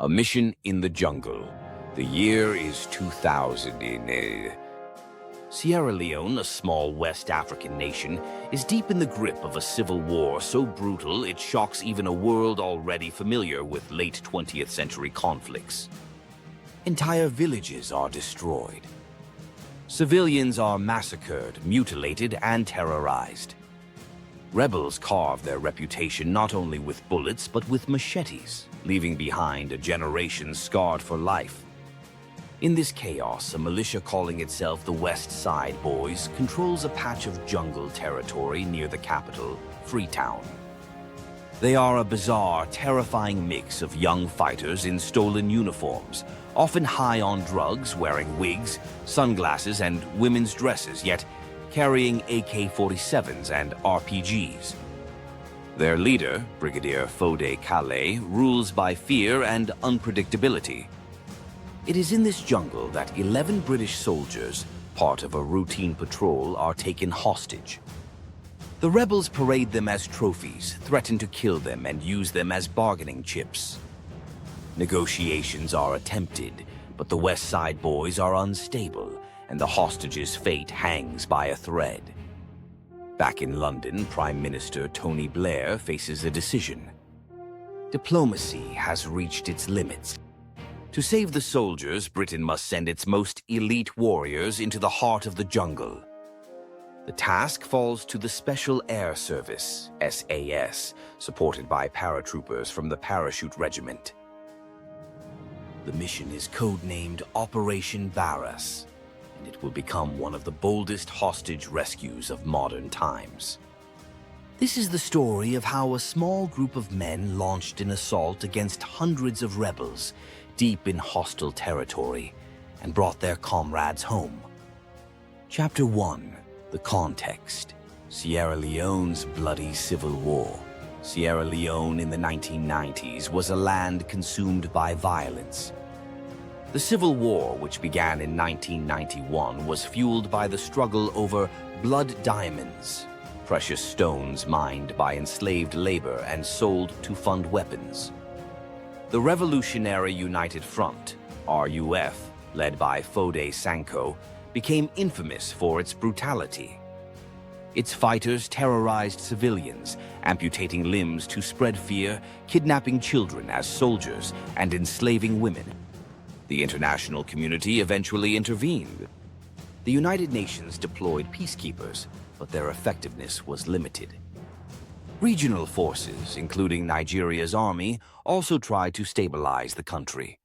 A mission in the jungle. The year is 2000 in Sierra Leone, a small West African nation, is deep in the grip of a civil war so brutal it shocks even a world already familiar with late 20th century conflicts. Entire villages are destroyed. Civilians are massacred, mutilated, and terrorized. Rebels carve their reputation not only with bullets but with machetes, leaving behind a generation scarred for life. In this chaos, a militia calling itself the West Side Boys controls a patch of jungle territory near the capital, Freetown. They are a bizarre, terrifying mix of young fighters in stolen uniforms, often high on drugs, wearing wigs, sunglasses, and women's dresses, yet carrying AK-47s and RPGs. Their leader, Brigadier Fode Calais, rules by fear and unpredictability. It is in this jungle that 11 British soldiers, part of a routine patrol, are taken hostage. The rebels parade them as trophies, threaten to kill them, and use them as bargaining chips. Negotiations are attempted, but the West Side Boys are unstable, and the hostages' fate hangs by a thread. Back in London, Prime Minister Tony Blair faces a decision. Diplomacy has reached its limits. To save the soldiers, Britain must send its most elite warriors into the heart of the jungle. The task falls to the Special Air Service, SAS, supported by paratroopers from the Parachute Regiment. The mission is codenamed Operation Barras, and it will become one of the boldest hostage rescues of modern times. This is the story of how a small group of men launched an assault against hundreds of rebels deep in hostile territory and brought their comrades home. Chapter 1. The Context. Sierra Leone's bloody civil war. Sierra Leone in the 1990s was a land consumed by violence. The Civil War, which began in 1991, was fueled by the struggle over blood diamonds, precious stones mined by enslaved labor and sold to fund weapons. The Revolutionary United Front, RUF, led by Fode Sanko, became infamous for its brutality. Its fighters terrorized civilians, amputating limbs to spread fear, kidnapping children as soldiers, and enslaving women. The international community eventually intervened. The United Nations deployed peacekeepers, but their effectiveness was limited. Regional forces, including Nigeria's army, also tried to stabilize the country.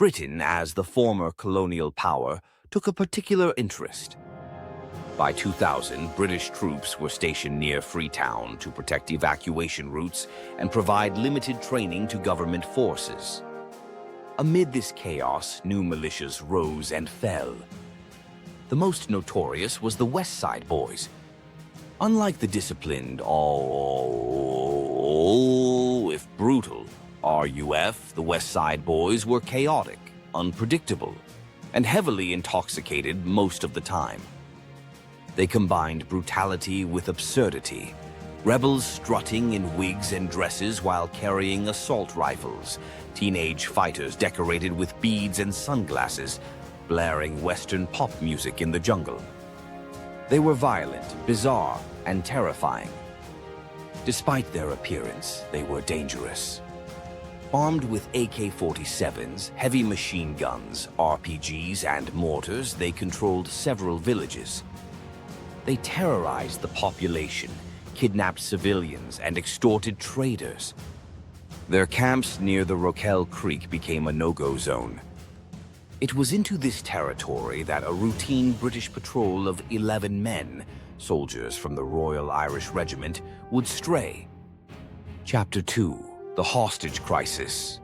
Britain, as the former colonial power, took a particular interest. By 2000, British troops were stationed near Freetown to protect evacuation routes and provide limited training to government forces. Amid this chaos, new militias rose and fell. The most notorious was the West Side Boys. Unlike the disciplined, if brutal, RUF, the West Side Boys were chaotic, unpredictable, and heavily intoxicated most of the time. They combined brutality with absurdity, rebels strutting in wigs and dresses while carrying assault rifles, teenage fighters decorated with beads and sunglasses, blaring Western pop music in the jungle. They were violent, bizarre, and terrifying. Despite their appearance, they were dangerous. Armed with AK-47s, heavy machine guns, RPGs, and mortars, they controlled several villages. They terrorized the population, kidnapped civilians, and extorted traders. Their camps near the Roquel Creek became a no-go zone. It was into this territory that a routine British patrol of 11 men, soldiers from the Royal Irish Regiment, would stray. Chapter 2. The Hostage Crisis.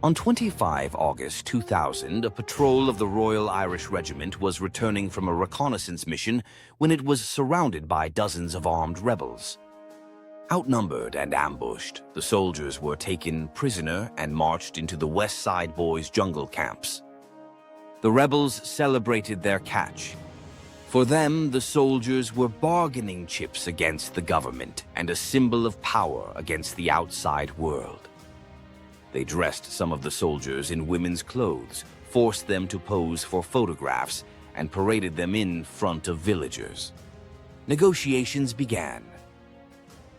On 25 August 2000, a patrol of the Royal Irish Regiment was returning from a reconnaissance mission when it was surrounded by dozens of armed rebels. Outnumbered and ambushed, the soldiers were taken prisoner and marched into the West Side Boys' jungle camps. The rebels celebrated their catch. For them, the soldiers were bargaining chips against the government and a symbol of power against the outside world. They dressed some of the soldiers in women's clothes, forced them to pose for photographs, and paraded them in front of villagers. Negotiations began.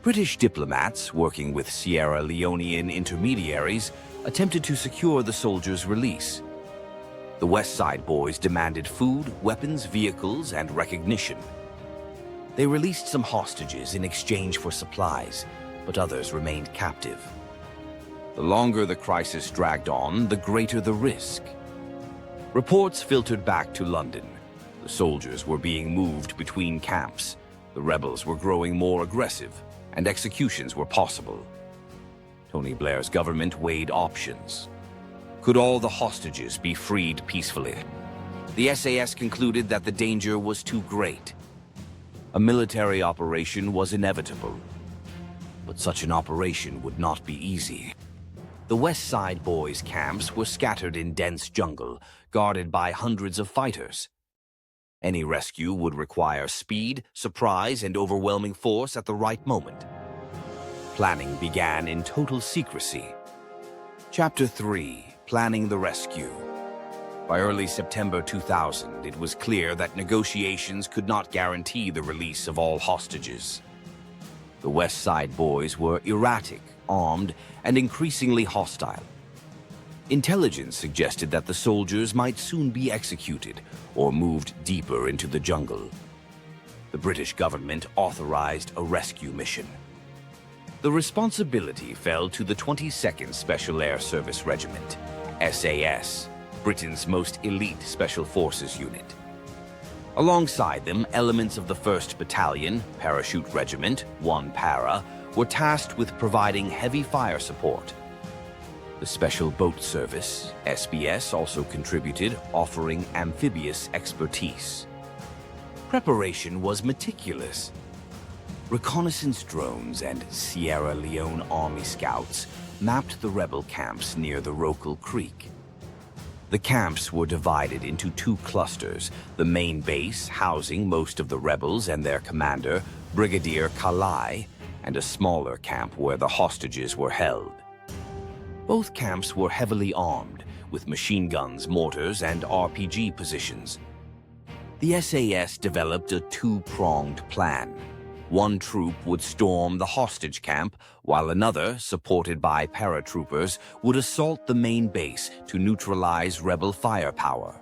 British diplomats, working with Sierra Leonean intermediaries, attempted to secure the soldiers' release. The West Side boys demanded food, weapons, vehicles, and recognition. They released some hostages in exchange for supplies, but others remained captive. The longer the crisis dragged on, the greater the risk. Reports filtered back to London. The soldiers were being moved between camps. The rebels were growing more aggressive, and executions were possible. Tony Blair's government weighed options. Could all the hostages be freed peacefully? The SAS concluded that the danger was too great. A military operation was inevitable. But such an operation would not be easy. The West Side boys' camps were scattered in dense jungle, guarded by hundreds of fighters. Any rescue would require speed, surprise, and overwhelming force at the right moment. Planning began in total secrecy. Chapter 3: Planning the Rescue. By early September 2000, it was clear that negotiations could not guarantee the release of all hostages. The West Side boys were erratic, armed, and increasingly hostile. Intelligence suggested that the soldiers might soon be executed or moved deeper into the jungle. The British government authorized a rescue mission. The responsibility fell to the 22nd Special Air Service Regiment, SAS, Britain's most elite special forces unit. Alongside them, elements of the 1st Battalion, Parachute Regiment, 1 Para, were tasked with providing heavy fire support. The Special Boat Service, SBS, also contributed, offering amphibious expertise. Preparation was meticulous. Reconnaissance drones and Sierra Leone Army scouts mapped the rebel camps near the Rokel Creek. The camps were divided into 2 clusters, the main base housing most of the rebels and their commander, Brigadier Kalai, and a smaller camp where the hostages were held. Both camps were heavily armed, with machine guns, mortars, and RPG positions. The SAS developed a 2-pronged plan. One troop would storm the hostage camp, while another, supported by paratroopers, would assault the main base to neutralize rebel firepower.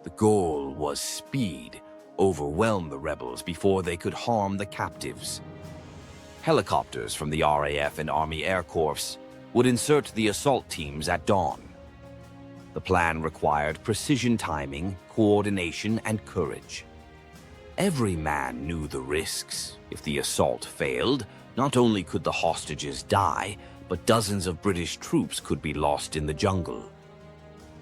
The goal was speed, overwhelm the rebels before they could harm the captives. Helicopters from the RAF and Army Air Corps would insert the assault teams at dawn. The plan required precision timing, coordination, and courage. Every man knew the risks. If the assault failed, not only could the hostages die, but dozens of British troops could be lost in the jungle.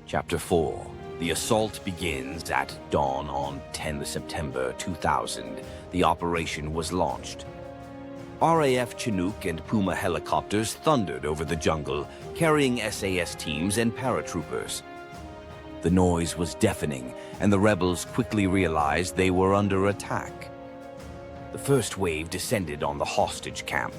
Chapter 4. The assault begins at dawn on 10 September 2000. The operation was launched. RAF Chinook and Puma helicopters thundered over the jungle, carrying SAS teams and paratroopers. The noise was deafening, and the rebels quickly realized they were under attack. The first wave descended on the hostage camp.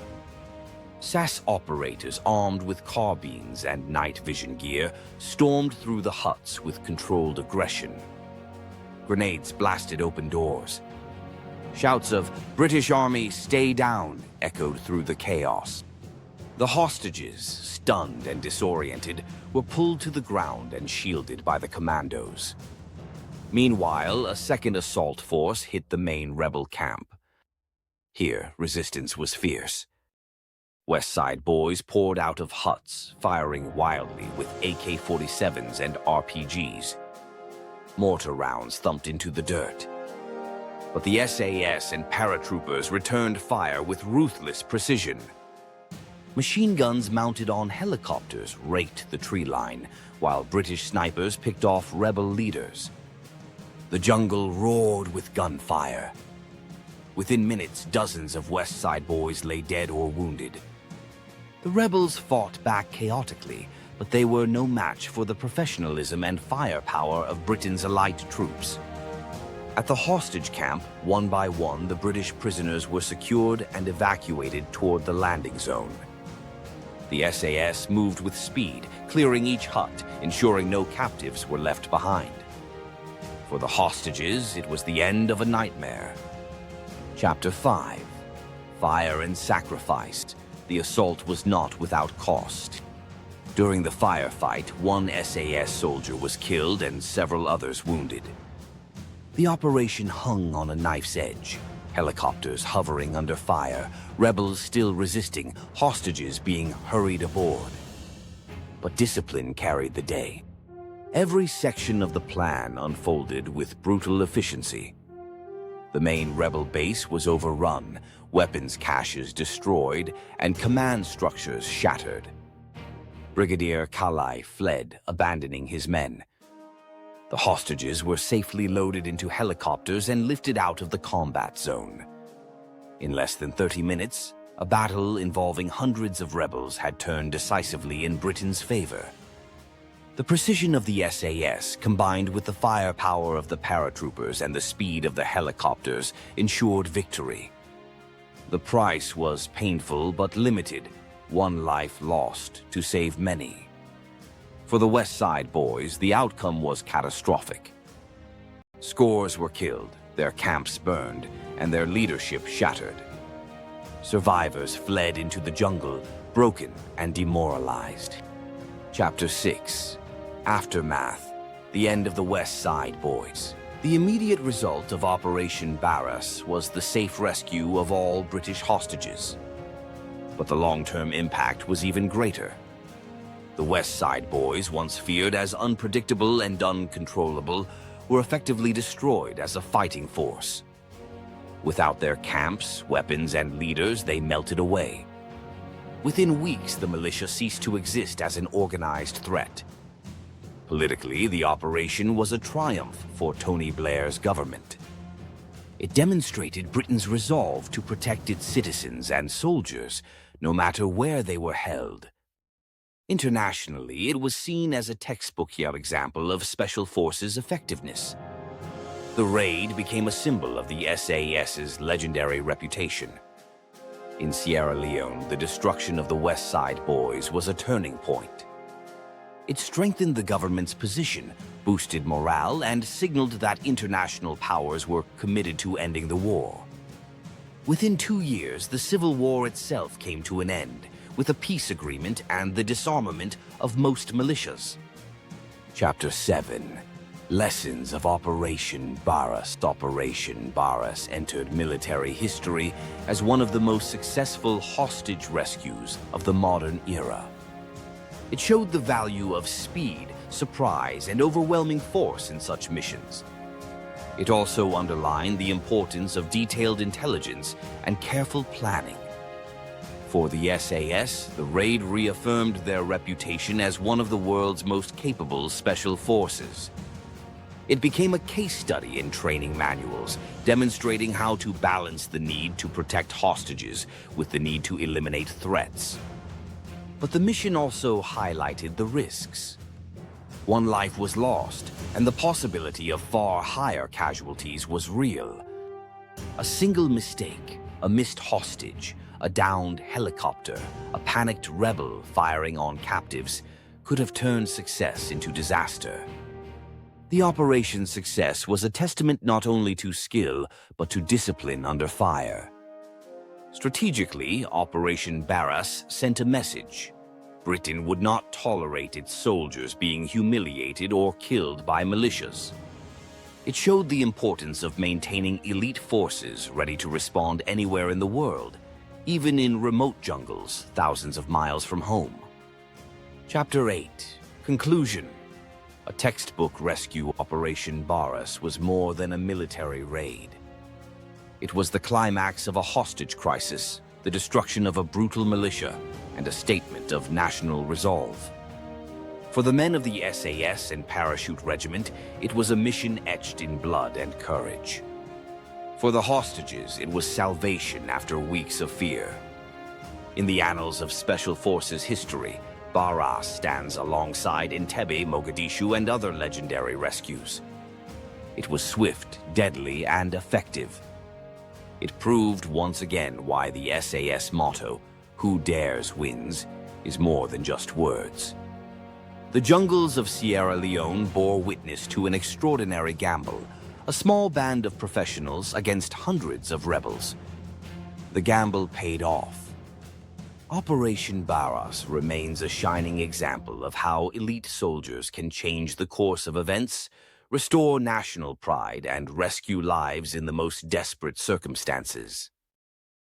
SAS operators armed with carbines and night vision gear stormed through the huts with controlled aggression. Grenades blasted open doors. Shouts of "British Army, stay down!" echoed through the chaos. The hostages, stunned and disoriented, were pulled to the ground and shielded by the commandos. Meanwhile, a second assault force hit the main rebel camp. Here, resistance was fierce. West Side boys poured out of huts, firing wildly with AK-47s and RPGs. Mortar rounds thumped into the dirt. But the SAS and paratroopers returned fire with ruthless precision. Machine guns mounted on helicopters raked the tree line, while British snipers picked off rebel leaders. The jungle roared with gunfire. Within minutes, dozens of West Side boys lay dead or wounded. The rebels fought back chaotically, but they were no match for the professionalism and firepower of Britain's elite troops. At the hostage camp, one by one, the British prisoners were secured and evacuated toward the landing zone. The SAS moved with speed, clearing each hut, ensuring no captives were left behind. For the hostages, it was the end of a nightmare. Chapter 5. Fire and Sacrifice. The assault was not without cost. During the firefight, one SAS soldier was killed and several others wounded. The operation hung on a knife's edge. Helicopters hovering under fire, rebels still resisting, hostages being hurried aboard. But discipline carried the day. Every section of the plan unfolded with brutal efficiency. The main rebel base was overrun, weapons caches destroyed, and command structures shattered. Brigadier Kalai fled, abandoning his men. The hostages were safely loaded into helicopters and lifted out of the combat zone. In less than 30 minutes, a battle involving hundreds of rebels had turned decisively in Britain's favor. The precision of the SAS, combined with the firepower of the paratroopers and the speed of the helicopters, ensured victory. The price was painful but limited, one life lost to save many. For the West Side boys, the outcome was catastrophic. Scores were killed, their camps burned, and their leadership shattered. Survivors fled into the jungle, broken and demoralized. Chapter 6. Aftermath. The end of the West Side boys. The immediate result of Operation Barras was the safe rescue of all British hostages. But the long-term impact was even greater. The West Side boys, once feared as unpredictable and uncontrollable, were effectively destroyed as a fighting force. Without their camps, weapons, and leaders, they melted away. Within weeks, the militia ceased to exist as an organized threat. Politically, the operation was a triumph for Tony Blair's government. It demonstrated Britain's resolve to protect its citizens and soldiers, no matter where they were held. Internationally, it was seen as a textbook example of Special Forces effectiveness. The raid became a symbol of the SAS's legendary reputation. In Sierra Leone, the destruction of the West Side boys was a turning point. It strengthened the government's position, boosted morale, and signaled that international powers were committed to ending the war. Within 2 years, the Civil War itself came to an end, with a peace agreement and the disarmament of most militias. Chapter 7. Lessons of Operation Barras. Operation Barras entered military history as one of the most successful hostage rescues of the modern era. It showed the value of speed, surprise, and overwhelming force in such missions. It also underlined the importance of detailed intelligence and careful planning. For the SAS, the raid reaffirmed their reputation as one of the world's most capable special forces. It became a case study in training manuals, demonstrating how to balance the need to protect hostages with the need to eliminate threats. But the mission also highlighted the risks. One life was lost, and the possibility of far higher casualties was real. A single mistake, a missed hostage, a downed helicopter, a panicked rebel firing on captives could have turned success into disaster. The operation's success was a testament not only to skill, but to discipline under fire. Strategically, Operation Barras sent a message. Britain would not tolerate its soldiers being humiliated or killed by militias. It showed the importance of maintaining elite forces ready to respond anywhere in the world, even in remote jungles thousands of miles from home. Chapter 8. Conclusion. A textbook rescue. Operation Barras was more than a military raid. It was the climax of a hostage crisis, the destruction of a brutal militia, and a statement of national resolve. For the men of the SAS and Parachute Regiment, it was a mission etched in blood and courage. For the hostages, it was salvation after weeks of fear. In the annals of Special Forces history, Barras stands alongside Entebbe, Mogadishu, and other legendary rescues. It was swift, deadly, and effective. It proved once again why the SAS motto, "Who dares wins," is more than just words. The jungles of Sierra Leone bore witness to an extraordinary gamble, a small band of professionals against hundreds of rebels. The gamble paid off. Operation Barras remains a shining example of how elite soldiers can change the course of events, restore national pride, and rescue lives in the most desperate circumstances.